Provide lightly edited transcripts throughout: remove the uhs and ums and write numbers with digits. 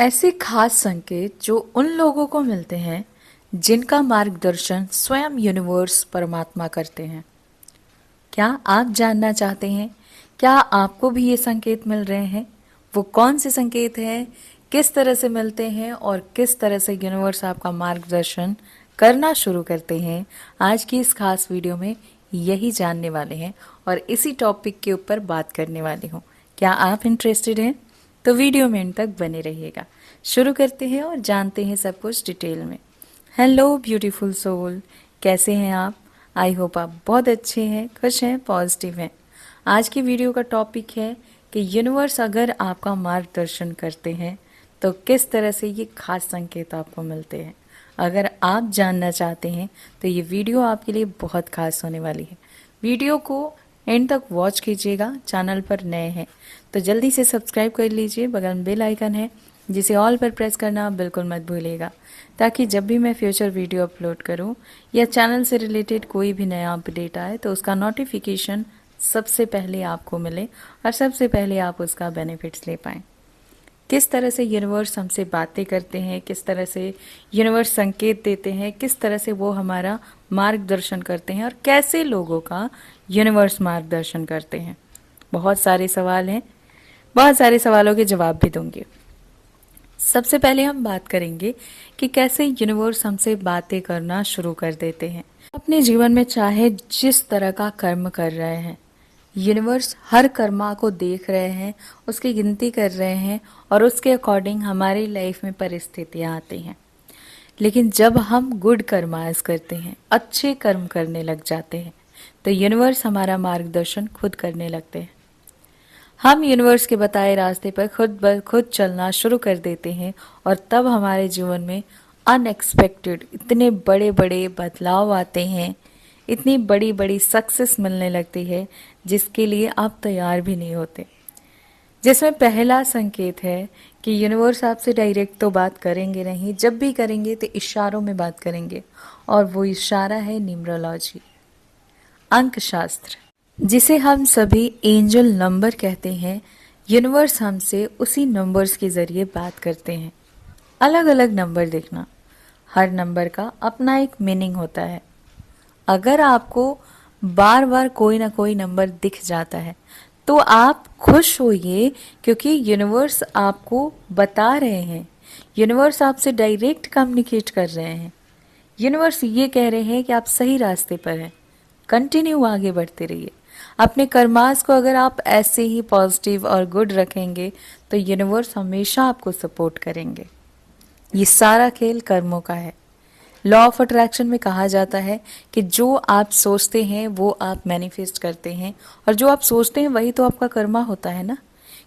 ऐसे खास संकेत जो उन लोगों को मिलते हैं जिनका मार्गदर्शन स्वयं यूनिवर्स परमात्मा करते हैं। क्या आप जानना चाहते हैं? क्या आपको भी ये संकेत मिल रहे हैं? वो कौन से संकेत हैं, किस तरह से मिलते हैं और किस तरह से यूनिवर्स आपका मार्गदर्शन करना शुरू करते हैं? आज की इस खास वीडियो में यही जानने वाले हैं और इसी टॉपिक के ऊपर बात करने वाली हूँ। क्या आप इंटरेस्टेड हैं? तो वीडियो में इन तक बने रहिएगा। शुरू करते हैं और जानते हैं सब कुछ डिटेल में। हेलो ब्यूटीफुल सोल, कैसे हैं आप? आई होप आप बहुत अच्छे हैं, खुश हैं, पॉजिटिव हैं। आज की वीडियो का टॉपिक है कि यूनिवर्स अगर आपका मार्गदर्शन करते हैं तो किस तरह से ये खास संकेत आपको मिलते हैं। अगर आप जानना चाहते हैं तो ये वीडियो आपके लिए बहुत खास होने वाली है। वीडियो को एंड तक वॉच कीजिएगा। चैनल पर नए हैं तो जल्दी से सब्सक्राइब कर लीजिए। बगल में बेल आइकन है जिसे ऑल पर प्रेस करना बिल्कुल मत भूलिएगा, ताकि जब भी मैं फ्यूचर वीडियो अपलोड करूं या चैनल से रिलेटेड कोई भी नया अपडेट आए तो उसका नोटिफिकेशन सबसे पहले आपको मिले और सबसे पहले आप उसका बेनिफिट्स ले पाएं। किस तरह से यूनिवर्स हमसे बातें करते हैं, किस तरह से यूनिवर्स संकेत देते हैं, किस तरह से वो हमारा मार्गदर्शन करते हैं और कैसे लोगों का यूनिवर्स मार्गदर्शन करते हैं। बहुत सारे सवाल हैं, बहुत सारे सवालों के जवाब भी दूंगी। सबसे पहले हम बात करेंगे कि कैसे यूनिवर्स हमसे बातें करना शुरू कर देते हैं। अपने जीवन में चाहे जिस तरह का कर्म कर रहे हैं, यूनिवर्स हर कर्मा को देख रहे हैं, उसकी गिनती कर रहे हैं और उसके अकॉर्डिंग हमारी लाइफ में परिस्थितियां आती हैं। लेकिन जब हम गुड कर्मास करते हैं, अच्छे कर्म करने लग जाते हैं, तो यूनिवर्स हमारा मार्गदर्शन खुद करने लगते हैं। हम यूनिवर्स के बताए रास्ते पर खुद ब खुद चलना शुरू कर देते हैं और तब हमारे जीवन में अनएक्सपेक्टेड इतने बड़े बड़े बदलाव आते हैं, इतनी बड़ी बड़ी सक्सेस मिलने लगती है जिसके लिए आप तैयार भी नहीं होते। जिसमें पहला संकेत है कि यूनिवर्स आपसे डायरेक्ट तो बात करेंगे नहीं, जब भी करेंगे तो इशारों में बात करेंगे और वो इशारा है न्यूमरोलॉजी, अंक शास्त्र, जिसे हम सभी एंजल नंबर कहते हैं। यूनिवर्स हमसे उसी नंबर्स के जरिए बात करते हैं। अलग अलग नंबर देखना, हर नंबर का अपना एक मीनिंग होता है। अगर आपको बार बार कोई ना कोई नंबर दिख जाता है तो आप खुश होइए, क्योंकि यूनिवर्स आपको बता रहे हैं, यूनिवर्स आपसे डायरेक्ट कम्युनिकेट कर रहे हैं। यूनिवर्स ये कह रहे हैं कि आप सही रास्ते पर हैं, कंटिन्यू आगे बढ़ते रहिए। अपने कर्मास को अगर आप ऐसे ही पॉजिटिव और गुड रखेंगे तो यूनिवर्स हमेशा आपको सपोर्ट करेंगे। ये सारा खेल कर्मों का है। लॉ ऑफ अट्रैक्शन में कहा जाता है कि जो आप सोचते हैं वो आप मैनिफेस्ट करते हैं, और जो आप सोचते हैं वही तो आपका कर्मा होता है ना,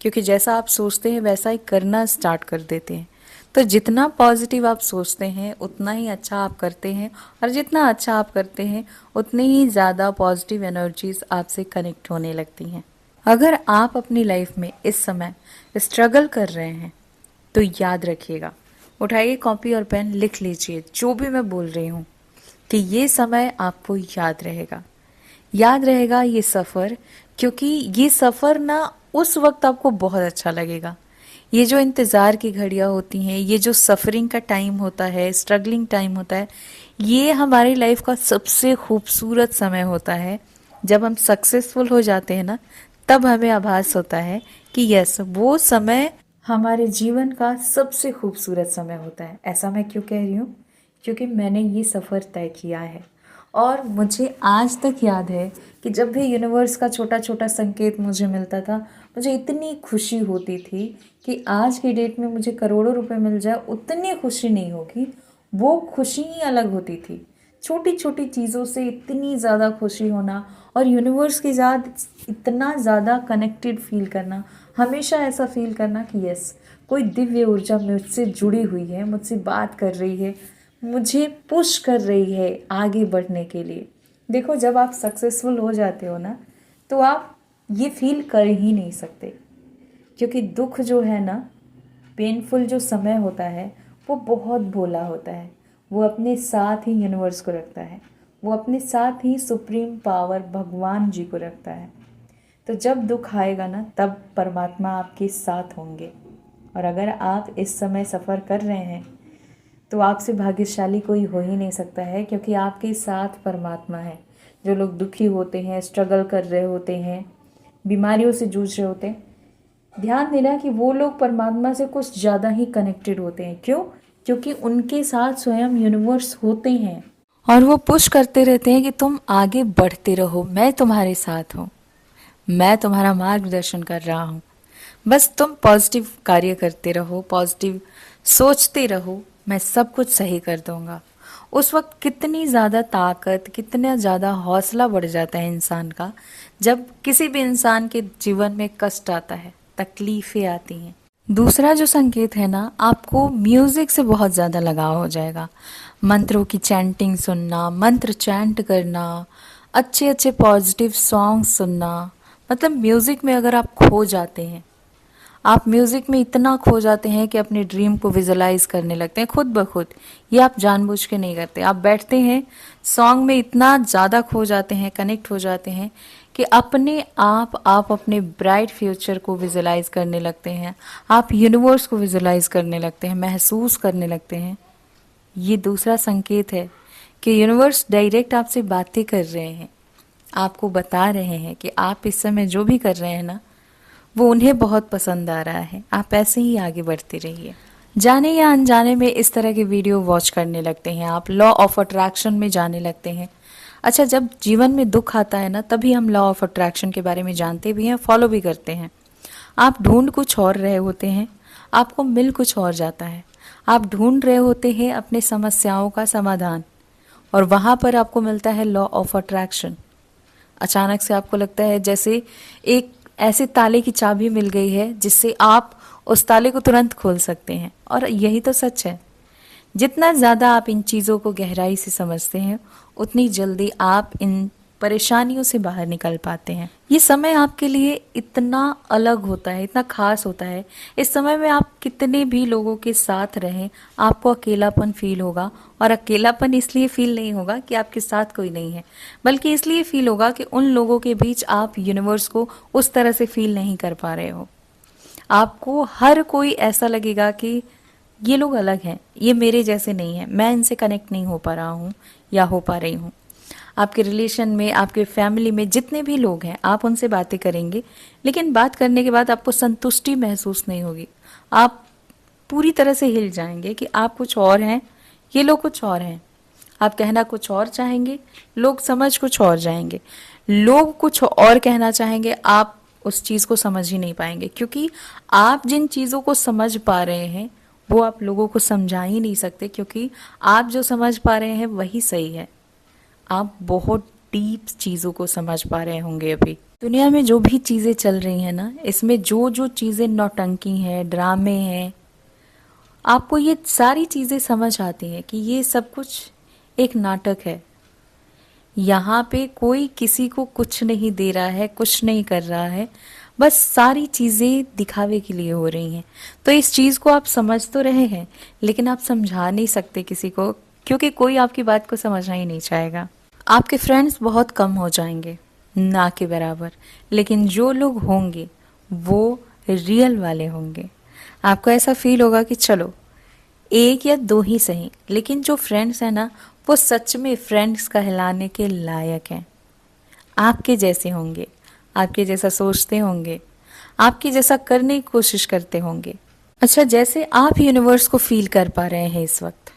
क्योंकि जैसा आप सोचते हैं वैसा ही करना स्टार्ट कर देते हैं। तो जितना पॉजिटिव आप सोचते हैं उतना ही अच्छा आप करते हैं, और जितना अच्छा आप करते हैं उतनी ही ज़्यादा पॉजिटिव एनर्जीज आपसे कनेक्ट होने लगती हैं। अगर आप अपनी लाइफ में इस समय स्ट्रगल कर रहे हैं तो याद रखिएगा, उठाइए कॉपी और पेन, लिख लीजिए जो भी मैं बोल रही हूँ, कि ये समय आपको याद रहेगा। याद रहेगा ये सफ़र, क्योंकि ये सफ़र ना उस वक्त आपको बहुत अच्छा लगेगा। ये जो इंतज़ार की घड़ियाँ होती हैं, ये जो सफ़रिंग का टाइम होता है, स्ट्रगलिंग टाइम होता है, ये हमारी लाइफ का सबसे खूबसूरत समय होता है। जब हम सक्सेसफुल हो जाते हैं ना, तब हमें आभास होता है कि यस, वो समय हमारे जीवन का सबसे खूबसूरत समय होता है। ऐसा मैं क्यों कह रही हूँ? क्योंकि मैंने ये सफ़र तय किया है और मुझे आज तक याद है कि जब भी यूनिवर्स का छोटा छोटा संकेत मुझे मिलता था, मुझे इतनी खुशी होती थी कि आज की डेट में मुझे करोड़ों रुपए मिल जाए उतनी खुशी नहीं होगी। वो खुशी ही अलग होती थी। छोटी छोटी चीज़ों से इतनी ज़्यादा खुशी होना और यूनिवर्स के साथ इतना ज़्यादा कनेक्टेड फील करना, हमेशा ऐसा फील करना कि यस, कोई दिव्य ऊर्जा मुझसे जुड़ी हुई है, मुझसे बात कर रही है, मुझे पुश कर रही है आगे बढ़ने के लिए। देखो, जब आप सक्सेसफुल हो जाते हो ना, तो आप ये फील कर ही नहीं सकते, क्योंकि दुख जो है ना, पेनफुल जो समय होता है, वो बहुत भोला होता है। वो अपने साथ ही यूनिवर्स को रखता है, वो अपने साथ ही सुप्रीम पावर भगवान जी को रखता है। तो जब दुख आएगा ना, तब परमात्मा आपके साथ होंगे। और अगर आप इस समय सफ़र कर रहे हैं तो आपसे भाग्यशाली कोई हो ही नहीं सकता है, क्योंकि आपके साथ परमात्मा है। जो लोग दुखी होते हैं, स्ट्रगल कर रहे होते हैं, बीमारियों से जूझ रहे होते हैं, ध्यान देना कि वो लोग परमात्मा से कुछ ज़्यादा ही कनेक्टेड होते हैं। क्यों? क्योंकि उनके साथ स्वयं यूनिवर्स होते हैं और वो पुश करते रहते हैं कि तुम आगे बढ़ते रहो, मैं तुम्हारे साथ हूँ, मैं तुम्हारा मार्गदर्शन कर रहा हूँ, बस तुम पॉजिटिव कार्य करते रहो, पॉजिटिव सोचते रहो, मैं सब कुछ सही कर दूंगा। उस वक्त कितनी ज़्यादा ताकत, कितना ज़्यादा हौसला बढ़ जाता है इंसान का, जब किसी भी इंसान के जीवन में कष्ट आता है, तकलीफें आती हैं। दूसरा जो संकेत है ना, आपको म्यूजिक से बहुत ज़्यादा लगाव हो जाएगा। मंत्रों की चैंटिंग सुनना, मंत्र चैंट करना, अच्छे अच्छे पॉजिटिव सॉन्ग सुनना, मतलब म्यूजिक में अगर आप खो जाते हैं, आप म्यूजिक में इतना खो जाते हैं कि अपने ड्रीम को विजुलाइज करने लगते हैं खुद ब खुद। ये आप जानबूझ के नहीं करते, आप बैठते हैं सॉन्ग में इतना ज़्यादा खो जाते हैं, कनेक्ट हो जाते हैं कि अपने आप अपने ब्राइट फ्यूचर को विजुलाइज करने लगते हैं, आप यूनिवर्स को विजुलाइज करने लगते हैं, महसूस करने लगते हैं। ये दूसरा संकेत है कि यूनिवर्स डायरेक्ट आपसे बातें कर रहे हैं, आपको बता रहे हैं कि आप इस समय जो भी कर रहे हैं ना, वो उन्हें बहुत पसंद आ रहा है। आप ऐसे ही आगे बढ़ते रहिए। जाने या अनजाने में इस तरह के वीडियो वॉच करने लगते हैं, आप लॉ ऑफ अट्रैक्शन में जाने लगते हैं। अच्छा, जब जीवन में दुख आता है ना, तभी हम लॉ ऑफ अट्रैक्शन के बारे में जानते भी हैं, फॉलो भी करते हैं। आप ढूंढ कुछ और रहे होते हैं, आपको मिल कुछ और जाता है। आप ढूंढ रहे होते हैं अपनी समस्याओं का समाधान, और वहां पर आपको मिलता है लॉ ऑफ अट्रैक्शन। अचानक से आपको लगता है जैसे एक ऐसे ताले की चाबी मिल गई है जिससे आप उस ताले को तुरंत खोल सकते हैं। और यही तो सच है, जितना ज़्यादा आप इन चीज़ों को गहराई से समझते हैं, उतनी जल्दी आप इन परेशानियों से बाहर निकल पाते हैं। ये समय आपके लिए इतना अलग होता है, इतना खास होता है। इस समय में आप कितने भी लोगों के साथ रहें, आपको अकेलापन फील होगा। और अकेलापन इसलिए फील नहीं होगा कि आपके साथ कोई नहीं है, बल्कि इसलिए फील होगा कि उन लोगों के बीच आप यूनिवर्स को उस तरह से फील नहीं कर पा रहे हो। आपको हर कोई ऐसा लगेगा कि ये लोग अलग हैं, ये मेरे जैसे नहीं हैं, मैं इनसे कनेक्ट नहीं हो पा रहा हूँ या हो पा रही हूँ। आपके रिलेशन में, आपके फैमिली में जितने भी लोग हैं, आप उनसे बातें करेंगे, लेकिन बात करने के बाद आपको संतुष्टि महसूस नहीं होगी। आप पूरी तरह से हिल जाएंगे कि आप कुछ और हैं, ये लोग कुछ और हैं। आप कहना कुछ और चाहेंगे, लोग समझ कुछ और जाएंगे। लोग कुछ और कहना चाहेंगे, आप उस चीज़ को समझ ही नहीं पाएंगे, क्योंकि आप जिन चीज़ों को समझ पा रहे हैं वो आप लोगों को समझा ही नहीं सकते, क्योंकि आप जो समझ पा रहे हैं वही सही है। आप बहुत डीप चीज़ों को समझ पा रहे होंगे। अभी दुनिया में जो भी चीज़ें चल रही हैं ना, इसमें जो जो चीज़ें नौटंकी हैं, ड्रामे हैं, आपको ये सारी चीज़ें समझ आती हैं कि ये सब कुछ एक नाटक है। यहाँ पे कोई किसी को कुछ नहीं दे रहा है, कुछ नहीं कर रहा है, बस सारी चीज़ें दिखावे के लिए हो रही हैं। तो इस चीज़ को आप समझ तो रहे हैं, लेकिन आप समझा नहीं सकते किसी को, क्योंकि कोई आपकी बात को समझना ही नहीं चाहेगा। आपके फ्रेंड्स बहुत कम हो जाएंगे, ना के बराबर, लेकिन जो लोग होंगे वो रियल वाले होंगे। आपको ऐसा फील होगा कि चलो एक या दो ही सही, लेकिन जो फ्रेंड्स हैं ना, वो सच में फ्रेंड्स कहलाने के लायक हैं। आपके जैसे होंगे, आपके जैसा सोचते होंगे, आपके जैसा करने की कोशिश करते होंगे। अच्छा, जैसे आप यूनिवर्स को फील कर पा रहे हैं इस वक्त,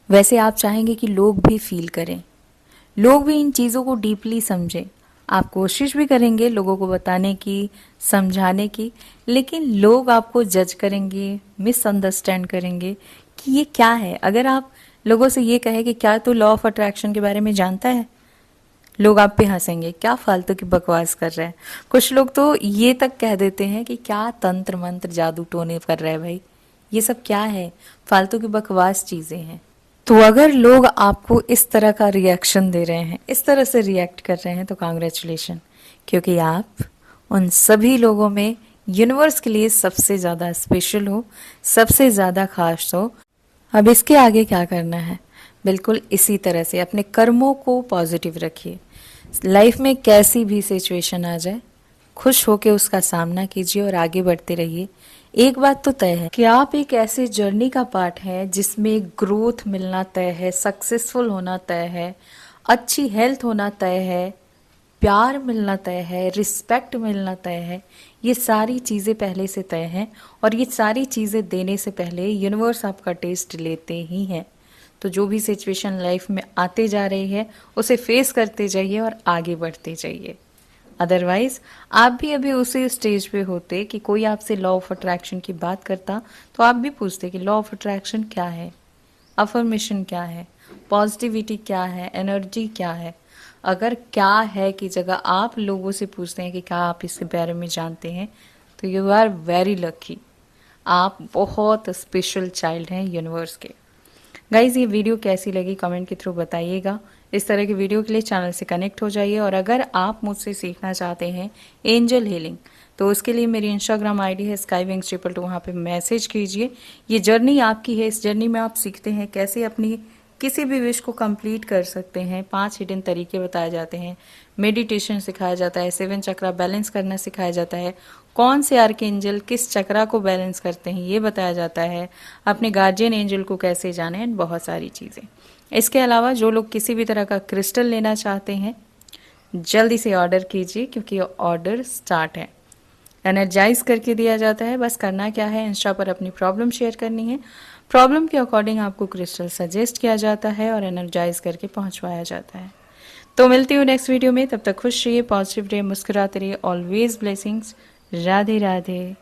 वैसे आप चाहेंगे कि लोग भी फील करें, लोग भी इन चीज़ों को डीपली समझें। आप कोशिश भी करेंगे लोगों को बताने की, समझाने की, लेकिन लोग आपको जज करेंगे, मिसअंडरस्टैंड करेंगे कि ये क्या है। अगर आप लोगों से ये कहे कि क्या तू लॉ ऑफ अट्रैक्शन के बारे में जानता है, लोग आप पे हंसेंगे, क्या फालतू की बकवास कर रहे हैं। कुछ लोग तो ये तक कह देते हैं कि क्या तंत्र मंत्र जादू टोने कर रहे हैं भाई, ये सब क्या है, फालतू की बकवास चीजें हैं। तो अगर लोग आपको इस तरह का रिएक्शन दे रहे हैं, इस तरह से रिएक्ट कर रहे हैं, तो कांग्रेचुलेशन, क्योंकि आप उन सभी लोगों में यूनिवर्स के लिए सबसे ज़्यादा स्पेशल हो, सबसे ज़्यादा खास हो। अब इसके आगे क्या करना है, बिल्कुल इसी तरह से अपने कर्मों को पॉजिटिव रखिए। लाइफ में कैसी भी सिचुएशन आ जाए, खुश होके उसका सामना कीजिए और आगे बढ़ते रहिए। एक बात तो तय है कि आप एक ऐसे जर्नी का पार्ट हैं जिसमें ग्रोथ मिलना तय है, सक्सेसफुल होना तय है, अच्छी हेल्थ होना तय है, प्यार मिलना तय है, रिस्पेक्ट मिलना तय है। ये सारी चीज़ें पहले से तय हैं और ये सारी चीज़ें देने से पहले यूनिवर्स आपका टेस्ट लेते ही हैं। तो जो भी सिचुएशन लाइफ में आते जा रही है उसे फेस करते जाइए और आगे बढ़ते जाइए। अदरवाइज आप भी अभी उसी स्टेज पे होते कि कोई आपसे लॉ ऑफ अट्रैक्शन की बात करता तो आप भी पूछते कि लॉ ऑफ अट्रैक्शन क्या है, अफर्मेशन क्या है, पॉजिटिविटी क्या है, एनर्जी क्या है। अगर क्या है की जगह आप लोगों से पूछते हैं कि क्या आप इसके बारे में जानते हैं, तो यू आर वेरी लकी। आप बहुत स्पेशल चाइल्ड हैं यूनिवर्स के। गाइज ये वीडियो कैसी लगी कमेंट के थ्रू बताइएगा। इस तरह की वीडियो के लिए चैनल से कनेक्ट हो जाइए और अगर आप मुझसे सीखना चाहते हैं एंजल हीलिंग तो उसके लिए मेरी इंस्टाग्राम आईडी है skywingsTripple2, वहाँ पे मैसेज कीजिए। ये जर्नी आपकी है, इस जर्नी में आप सीखते हैं कैसे अपनी किसी भी विश को कंप्लीट कर सकते हैं। 5 हिडन तरीके बताए जाते हैं, मेडिटेशन सिखाया जाता है, 7 चक्रा बैलेंस करना सिखाया जाता है, कौन से आर्कएंजल किस चक्रा को बैलेंस करते हैं ये बताया जाता है, अपने गार्जियन एंजल को कैसे जाने, एंड बहुत सारी चीज़ें। इसके अलावा जो लोग किसी भी तरह का क्रिस्टल लेना चाहते हैं जल्दी से ऑर्डर कीजिए क्योंकि ऑर्डर स्टार्ट है। एनर्जाइज करके दिया जाता है, बस करना क्या है, इंस्टा पर अपनी प्रॉब्लम शेयर करनी है, प्रॉब्लम के अकॉर्डिंग आपको क्रिस्टल सजेस्ट किया जाता है और एनर्जाइज करके पहुंचवाया जाता है। तो मिलती हूँ नेक्स्ट वीडियो में, तब तक खुश रहिए, पॉजिटिव रहिए, मुस्कुराते रहिए, ऑलवेज ब्लेसिंग्स। राधे राधे।